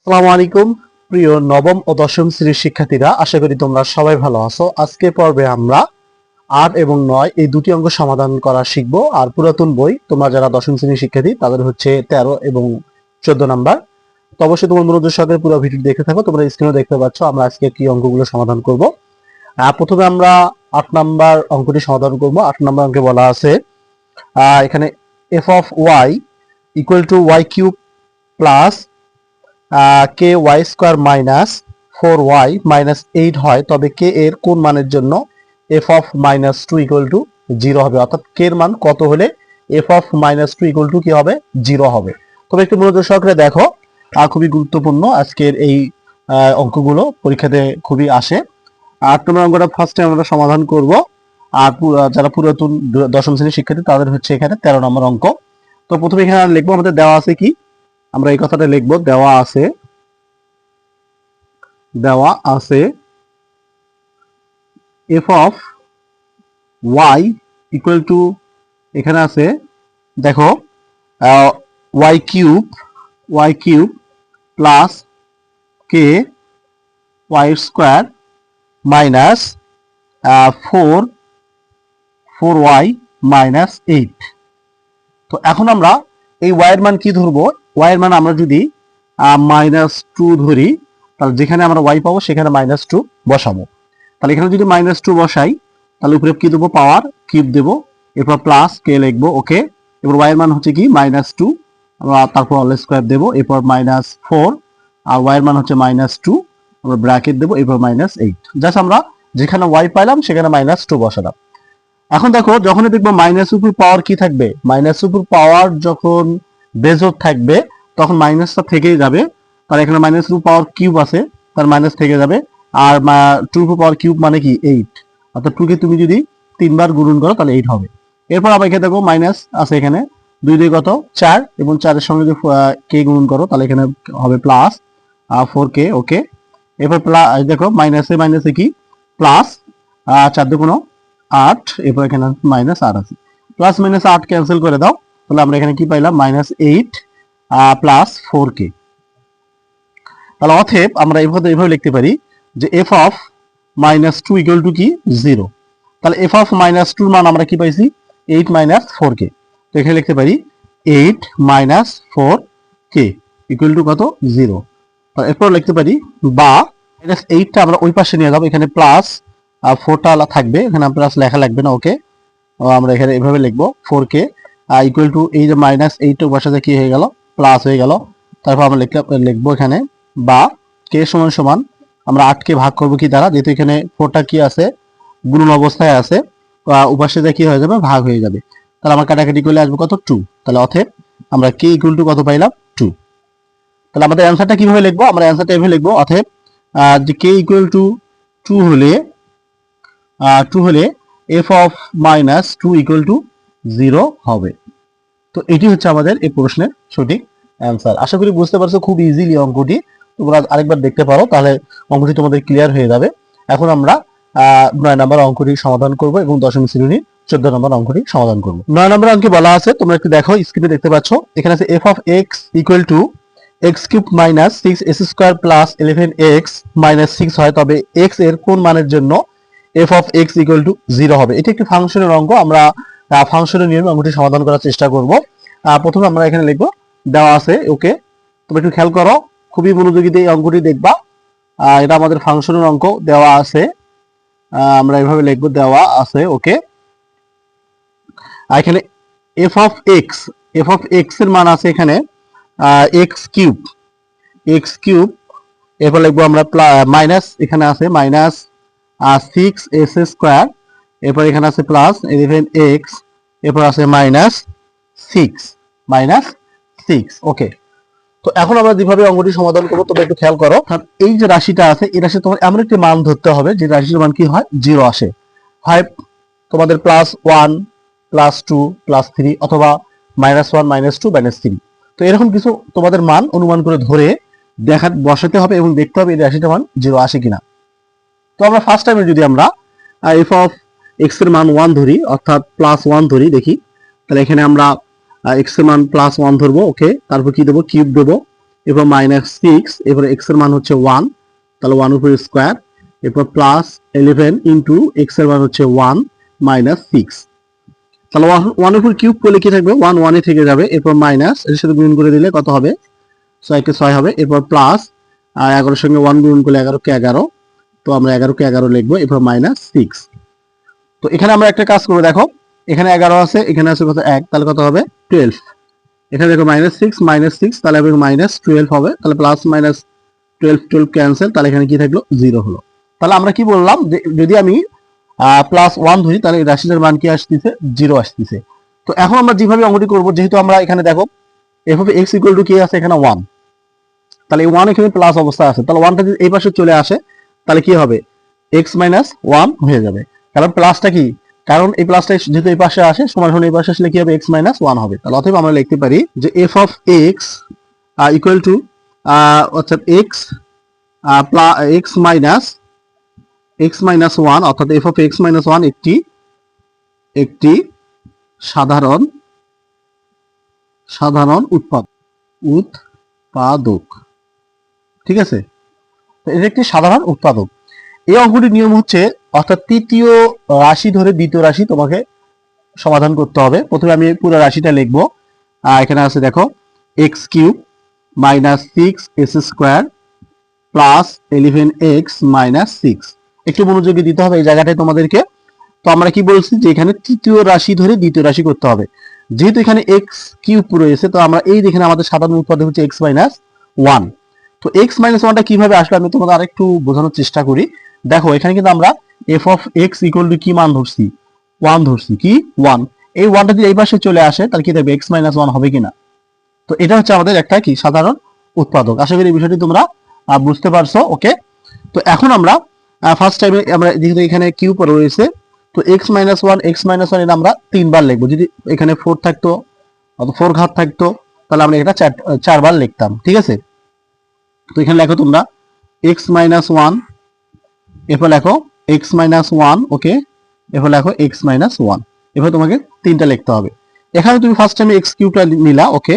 আসসালামু আলাইকুম প্রিয় নবম ও দশম শ্রেণীর শিক্ষার্থীরা, আশা করি তোমরা সবাই ভালো আছো। আজকে পর্বে আমরা 8 এবং 9 এই দুটি অঙ্ক সমাধান করা শিখবো। আর পুরাতন বই তোমরা যারা দশম শ্রেণীর শিক্ষার্থী তাদের হচ্ছে 13 এবং 14 নাম্বার। তো অবশ্যই তোমার মনোযোগ সহকারে পুরো ভিডিও দেখতে থাকো। তোমরা স্ক্রিনে দেখতে পাচ্ছ আমরা আজকে কি অঙ্কগুলো সমাধান করব। প্রথমে আমরা 8 নাম্বার অঙ্কটি সমাধান করব। 8 নাম্বার অঙ্কে বলা আছে এখানে f of y equal to y cube plus K Y square minus 4y minus 8 হয়, তবে কে এর কোন মানের জন্য f of minus 2 equal to 0 হবে। অর্থাৎ কে এর মান কত হলে F of minus 2 equal to কি হবে, 0 হবে। তবে একটু মনোযোগ সহকারে দেখো, খুবই গুরুত্বপূর্ণ আজকের এই অঙ্কগুলো পরীক্ষাতে খুবই আসে। 8 নম্বর অঙ্কটা ফার্স্টে আমরা সমাধান করব। আর যারা পুরাতন দশম শ্রেণীর শিক্ষার্থী তাদের হচ্ছে এখানে 13 নম্বর অঙ্ক। তো প্রথমে এখানে লিখবো, আমাদের দেওয়া আছে কি, আমরা এই কথাটা লিখবো, দেওয়া আছে F of Y equal to, এখানে আছে দেখো ওয়াই কিউব প্লাস কে Y square minus 4y minus 8। তো এখন আমরা এই y এর মান কি ধরবো, y এর মান আমরা যদি -2 ধরি, তাহলে যেখানে আমরা y পাবো সেখানে -2 বসাবো। তাহলে এখানে যদি -2 বসাই, তাহলে উপরে কি দেবো, পাওয়ার কিউব দেবো, এরপর প্লাস কে লিখবো, ওকে। এবার y এর মান হচ্ছে কি -2, তারপর অল স্কয়ার দেবো, এরপর -4, আর y এর মান হচ্ছে -2, আমরা ব্র্যাকেট দেবো, এরপর -8। জাস্ট আমরা যেখানে y পাইলাম সেখানে -2 বসালাম। এখন দেখো, যখন দেখবো মাইনাস উপর পাওয়ার কি থাকবে, মাইনাস উপর পাওয়ার যখন বেজোর থাকবে তখন মাইনাসটা থেকেই যাবে। তার এখানে মাইনাস উপর পাওয়ার কিউব আছে, তার মাইনাস থেকে যাবে। আর 2 উপর পাওয়ার কিউব মানে কি 8, অর্থাৎ 2 কে তুমি যদি 3 বার গুণন করো তাহলে 8 হবে। এরপর আবার এখানে দেখো মাইনাস আছে, এখানে 2 2 কত 4, এবং 4 এর সঙ্গে যদি কে গুণন করো তাহলে এখানে হবে প্লাস 4k, ওকে। এরপর দেখো মাইনাসে কি প্লাস 4 2 8, এরপর এখানে -8 আছে, প্লাস -8 ক্যান্সেল করে দাও, তাহলে আমরা এখানে কি পাইলাম -8 প্লাস 4k। তাহলে অতএব আমরা এইভাবে লিখতে পারি যে f অফ -2 ইকুয়াল টু কি 0। তাহলে f অফ -2 এর মান আমরা কি পাইছি 8 4k। তো এখানে লিখতে পারি 8 4k ইকুয়াল টু কত 0। তাহলে এরপর লিখতে পারি বা -8 টা আমরা ওই পাশে নিয়ে যাব, এখানে প্লাস 4 টা থাকবে, এখানে প্লাস লেখা লাগবে না, ওকে। আমরা এখানে এভাবে লিখবো 4k ইকুয়াল টু, এই যে -8 বসাতে কি হয়ে গেল, প্লাস হয়ে গেল। তারপর আমরা লিখবো এখানে বা কে সমান সমান, আমরা 8 কে ভাগ করব কি দ্বারা, যেহেতু এখানে 4 টা কি আছে, গুণন অবস্থায় আছে, উপাশে কি হয়ে যাবে, ভাগ হয়ে যাবে। তাহলে আমরা কাটাকাটি করলে আসবে কত 2। তাহলে অতএব আমরা কে ইকুয়াল টু কত পাইলাম 2। তাহলে আমাদের অ্যান্সারটা কিভাবে লিখবো, আমরা অ্যান্সারটা এভাবে লিখবো, অতএব যে কে ইকুয়াল টু 2 হলে f অফ -2 ইকুয়াল টু 0 হবে। তো এটি হচ্ছে আমাদের এই প্রশ্নের সঠিক অ্যান্সার। আশা করি বুঝতে পারছো, খুব ইজিলি অঙ্কটি, তোমরা আরেকবার দেখতে পারো, তাহলে অঙ্কটি তোমাদের ক্লিয়ার হয়ে যাবে। এখন আমরা 9 নম্বর অঙ্কটি সমাধান করব এবং দশম শ্রেণীর 14 নম্বর অঙ্কটি সমাধান করব। 9 নম্বর অঙ্কে বলা আছে, তোমরা একটু দেখো, স্ক্রিনে দেখতে পাচ্ছ, এখানে আছে f of x equal to x cube minus 6x square plus 11x minus 6 হয়, তবে x এর কোন মানের জন্য f of x equal to 0 হবে। এটি একটি ফাংশনের অঙ্ক, আমরা ফাংশনের নিয়মে অঙ্কটি সমাধান করার চেষ্টা করব। প্রথমে আমরা এখানে লিখব দেওয়া আছে, ওকে। তোমরা একটু খেয়াল করো, খুবই মনোযোগী দিয়ে এই অঙ্কটি দেখবা। এটা আমাদের ফাংশনের অঙ্ক, দেওয়া আছে, আমরা এভাবে লিখব দেওয়া আছে, ওকে। এখানে f অফ x এর মান আছে এখানে x কিউব, এরপর লিখবো আমরা মাইনাস, এখানে আছে মাইনাস 6x স্কয়ার, এরপর এখানে আছে প্লাস 11x, এরপর আছে -6, ওকে। তো এখন আমরা যেভাবে অঙ্কটি সমাধান করবো, তবে একটু খেয়াল করো, এই যে রাশিটা আছে, এই রাশি তোমার এমন একটি মান ধরতে হবে যে রাশির মান কি হয় 0 আসে, হয় তোমাদের +1 +2 +3 অথবা -1 -2 -3। তো এরকম কিছু তোমাদের মান অনুমান করে ধরে বসাতে হবে এবং দেখতে হবে এই রাশিটার মান 0 আসে কিনা। তো আমরা ফার্স্ট টাইমে যদি আমরা f অফ x এর মান 1 ধরি, অর্থাৎ +1 ধরি, দেখি, তাহলে এখানে আমরা x এর মান +1 ধরবো, ওকে। তারপর কি দেবো, কিউব দেবো, এরপর -6, এরপর x এর মান হচ্ছে 1, তাহলে 1 উপর স্কয়ার, এরপর +11 ইন্টু x এর মান হচ্ছে 1 -6, তাহলে 1 উপর কিউব করলে কি থাকবে 1 1 এ থেকে যাবে, এরপর মাইনাস এর সাথে গুণ করে দিলে কত হবে 6 কে 6 হবে, এরপর প্লাস 11 এর সঙ্গে 1 গুণ করলে 11 কে 11, তো আমরা 11 কে 11 লিখবো, এরপর -6। তো এখানে আমরা একটা কাজ করব, দেখো এখানে 11 আছে, এখানে আছে কত 1, তাহলে কত হবে 12, এখানে দেখো -6 তাহলে হবে -12 হবে, তাহলে প্লাস মাইনাস 12 12 ক্যান্সেল, তাহলে এখানে কি থাকলো 0 হলো। তাহলে আমরা কি বললাম যে যদি আমি +1 ধরি তাহলে এই রাশিটার মান কি আসতেছে 0 আসতেছে। তো এখন আমরা যেভাবে অঙ্কটি করব, যেহেতু আমরা এখানে দেখো f of x equal to কি আছে এখানে 1, তাহলে এই 1 এখানে প্লাস অবস্থায় আছে, তাহলে 1টা যদি এই পাশে চলে আসে তাহলে কি হবে x - 1 হয়ে যাবে, কারণ প্লাসটা কি, কারণ এই প্লাসটা যেহেতু এই পাশে আসে সমান সমান এই পাশে আসলে কি হবে x - 1 হবে। তাহলে অতএব আমরা লিখতে পারি যে f of x equal to অর্থাৎ x - 1, অর্থাৎ f of x - 1 একটি সাধারণ উৎপাদক, ঠিক আছে, তো এটা একটি সাধারণ উৎপাদক। এই অঙ্কটির নিয়ম হচ্ছে, অর্থাৎ তৃতীয় রাশি ধরে দ্বিতীয় রাশি তোমাকে সমাধান করতে হবে। প্রথমে আমি পুরো রাশিটা লিখবো, এখানে আছে দেখো x³ -6s² +11x - 6, একটু মনোযোগী দিতে হবে এই জায়গাটায় তোমাদেরকে। তো আমরা কি বলছি যে এখানে তৃতীয় রাশি ধরে দ্বিতীয় রাশি করতে হবে, যেহেতু এখানে x³ রয়েছে, তো আমরা এই দেখেন আমাদের সাধারণ উৎপাদক হচ্ছে x - 1। তো x - 1টা কিভাবে আসলে আমি তোমাদের আরেকটু বোঝানোর চেষ্টা করি। দেখো এখানে কিন্তু আমরা f of x equal to কি মান ধরছি 1 ধরছি, কি 1, এই 1টা যদি এই পাশে চলে আসে তাহলে কি দেখবে x - 1 হবে কিনা। তো এটা হচ্ছে আমাদের একটা কি সাধারণ উৎপাদক। আশা করি এই বিষয়টি তোমরা বুঝতে পারছো। ওকে, তো এখন আমরা ফার্স্ট টাইমে আমরা যেহেতু এখানে কিউব রয়েছে, তো x - 1 এটা আমরা 3 বার লিখবো। যদি এখানে 4 থাকতো অথবা 4 ঘাত থাকতো তাহলে আমরা এটা 4 বার লিখতাম, ঠিক আছে। তো এখানে লেখো তোমরা x - 1, এরপর লেখো x - 1, ওকে, এরপর লেখো x - 1, এরপর তোমাকে 3টা লিখতে হবে। এখানে তুমি ফার্স্ট টাইমে x³ নিলা, ওকে,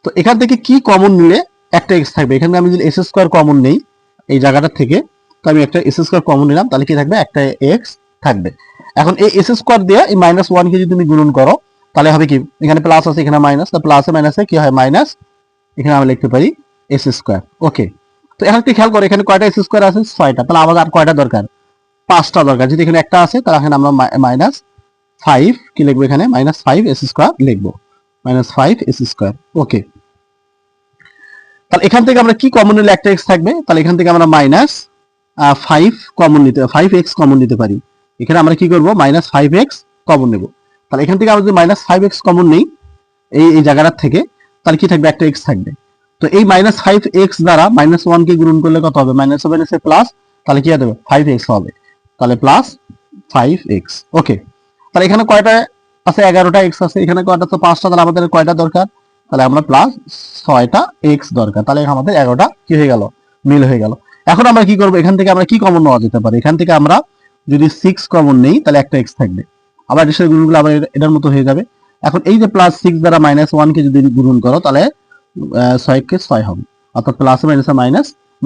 তো এখান থেকে কি কমন নিলে একটা x থাকবে, এখানে আমি যদি s² কমন নেই এই জায়গাটা থেকে, তো আমি একটা s² কমন নিলাম, তাহলে কি থাকবে একটা x থাকবে। এখন এই s² দিয়ে এই -1 কে যদি তুমি গুণন করো তাহলে হবে কি, এখানে প্লাস আছে এখানে মাইনাস, তো প্লাসে মাইনাসে কি হয় মাইনাস, এখানে আমরা লিখতে পারি s²। ওকে, তো এখন একটু খেয়াল করো এখানে কয়টা s² আছে 6টা, তাহলে আমাদের আর কয়টা দরকার 5টা দরকার। যদি এখানে একটা আছে তাহলে এখানে আমরা -5 কি লিখবো, এখানে -5 s² লিখবো, -5 s²। ওকে, তাহলে এখান থেকে আমরা কি কমন নিলে একটা x থাকবে, তাহলে এখান থেকে আমরা -5 কমন নিতে 5x কমন নিতে পারি। এখানে আমরা কি করব -5x কমন নেব, তাহলে এখান থেকে আমরা যদি -5x কমন নেই এই জায়গাটার থেকে, তাহলে কি থাকবে একটা x থাকবে। তো এই -5x দ্বারা -1 কে গুণন করলে কত হবে, -7 এসে প্লাস, তাহলে কি হবে 5x হবে, তাহলে প্লাস 5x। ওকে, তাহলে এখানে কয়টা আছে 11টা x আছে, এখানে কয়টা তো 5টা, তাহলে আমাদের কয়টা দরকার, তাহলে আমরা প্লাস 6টা x দরকার, তাহলে আমাদের 11টা কি হয়ে গেল মিল হয়ে গেল। এখন আমরা কি করব, এখান থেকে আমরা কি কমন নেওয়া যেতে পারে, এখান থেকে আমরা যদি 6 কমন নেই তাহলে একটা x থাকবে, আবার এর সাথে গুণগুলো আবার এটার মতো হয়ে যাবে। এখন এই যে +6 দ্বারা -1 কে যদি গুণন করো তাহলে 6 কে 6 হবে, অর্থাৎ প্লাস মাইনাসে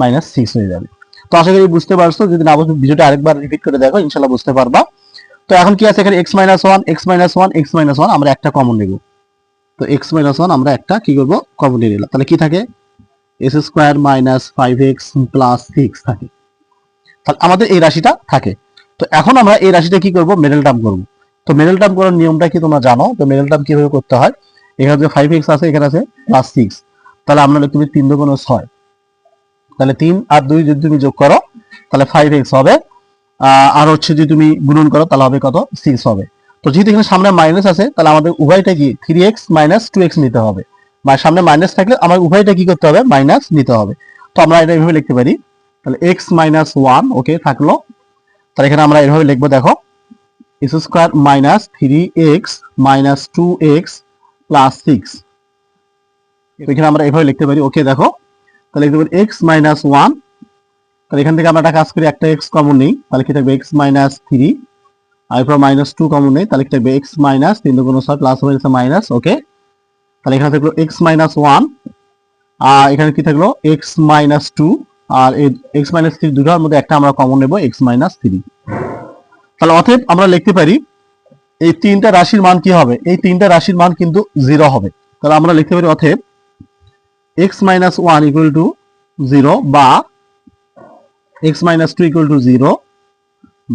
-6 হয়ে যাবে। তো আশা করি বুঝতে পারছো, যদি না বুঝো ভিডিওটা আরেকবার রিপিট করে দেখো, ইনশাআল্লাহ বুঝতে পারবা। তো এখন কি আছে এখানে x - 1 আমরা একটা কমন নেব, তো x - 1 আমরা একটা কি করব কমন নিয়ে নিলাম, তাহলে কি থাকে s² - 5x + 6 থাকে, তাহলে আমাদের এই রাশিটা থাকে। তো এখন আমরা এই রাশিটা কি করব মিডল টার্ম করব। তো মিডল টার্ম করার নিয়মটা কি তোমরা জানো, তো মিডল টার্ম কিভাবে করতে হয়, এখানে যে 5x আছে এখানে আছে +6, তাহলে আমরা তুমি 3 × 6, তাহলে 3 আর 2 যদি তুমি যোগ করো তাহলে 5x হবে, আর হচ্ছে যদি তুমি গুণন করো তাহলে হবে কত 6 হবে। তো যেহেতু এখানে সামনে মাইনাস আছে তাহলে আমাদের উভয়টা কি 3x - 2x নিতে হবে, মানে সামনে মাইনাস থাকলে আমার উভয়টা কি করতে হবে মাইনাস নিতে হবে। তো আমরা এটা এইভাবে লিখতে পারি, তাহলে x - 1, ওকে থাকলো, তাহলে এখানে আমরা এইভাবে লিখবো, দেখো s² - 3x - 2x + 6, এখানে আমরা এইভাবে লিখতে পারি। ওকে, দেখো তাহলে লিখতে পারি x - 1, তাহলে এখান থেকে আমরা একটা কাজ করি, একটা x কমন নেই, তাহলে কি থাকবে x - 3, আর এরপর -2 কমন নেই, তাহলে কি থাকবে x - 3 × 6 প্লাস হয়ে যাচ্ছে মাইনাস। ওকে, তাহলে এখানে থাকলো x - 1 এখানে কি থাকলো এক্স মাইনাস টু, আর এই এক্স মাইনাস থ্রি দুটোর মধ্যে একটা আমরা কমন নেব এক্স মাইনাস থ্রি। তাহলে অতএব আমরা লিখতে পারি এই তিনটা রাশির মান কি হবে, এই তিনটা রাশির মান কিন্তু জিরো হবে। তাহলে আমরা লিখতে পারি অতএব X minus one equal to zero, বা X minus two equal to zero,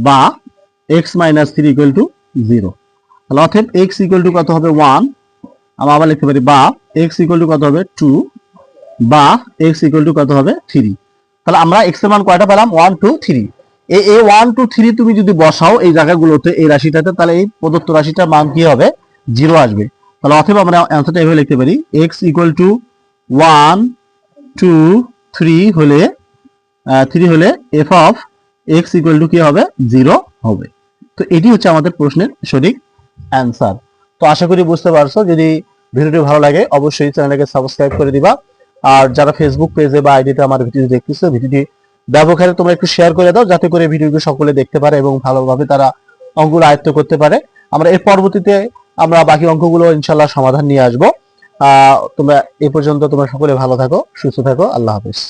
বা X minus three equal to zero. তাহলে অতএব এক্স ইকুয়াল টু কত হবে ওয়ান, আমরা আবার লিখতে পারি, বা এক্স ইকুয়াল টু কত হবে টু, বা এক্স ইকুয়াল টু কত হবে থ্রি। তাহলে আমরা এক্স এর মান কয়টা পেলাম, ওয়ান টু থ্রি। এই ওয়ান টু থ্রি তুমি যদি বসাও এই জায়গাগুলোতে এই রাশিটাতে, তাহলে এই প্রদত্ত রাশিটার মান কি হবে, জিরো আসবে। তাহলে অথবা আমরা অ্যান্সারটা এভাবে লিখতে পারি, X equal to one two three হলে F of X equal to কি হবে, জিরো হবে। তো এটি হচ্ছে আমাদের প্রশ্নের সঠিক অ্যান্সার। তো আশা করি বুঝতে পারছো। যদি ভিডিওটি ভালো লাগে অবশ্যই চ্যানেলটাকে সাবস্ক্রাইব করে দিবা। আর যারা ফেসবুক পেজে বা আইডিতে আমার ভিডিও দেখতেছো, ভিডিওটি ব্যবহারে তোমরা একটু শেয়ার করে দাও, যাতে করে ভিডিওগুলো সকলে দেখতে পারে এবং ভালোভাবে তারা অঙ্কগুলো আয়ত্ত করতে পারে। আমরা এর পরবর্তীতে আমরা বাকি অঙ্কগুলো ইনশাল্লাহ সমাধান নিয়ে আসবো। তোমরা এ পর্যন্ত তোমরা সকলে ভালো থাকো, সুস্থ থাকো, আল্লাহ হাফেজ।